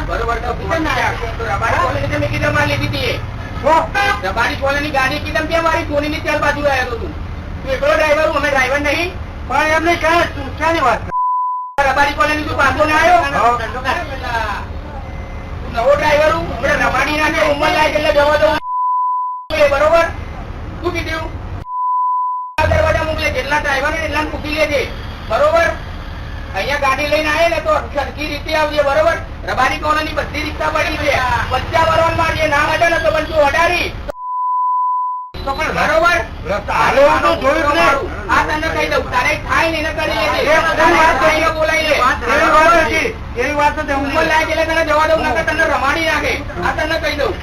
બરોબર તો રબારી કોલોની મેં કીધું મારી લીધી હતી રબારી કોલોની ગાડી કીધું ત્યાં મારી કોની ની ચાર બાજુ આવ્યો તું એકલો ડ્રાઈવર હું અમે ડ્રાઈવર નહીં પણ એમને ક્યાંની વાત રબારી કોલોની તું પાછો ને આવ્યો નવો ડ્રાઈવર હું હમણાં રબાડી નાખે ઉંમર લાયક એટલે જવા દઉં બરોબર શું કીધું દરવાજા મોકલે જેટલા ડ્રાઈવર એટલા પૂછી લેજે બરોબર અહીંયા ગાડી લઈને આવે ને તો સરખી રીતે આવજે બરોબર રબારી કોલોની બધી રિક્ષા પડી છે વચ્ચા વરવાન માં જે નામ હટે ને તો પણ તું અડાડી બરોબર આ તને કહી દઉં તારે થાય ને એને કરી લેજે બોલાવી લે એવી વાત ઉંમર લાયક એટલે તને જવા દઉં નકર તને રમાડી નાખે આ તને કહી દઉં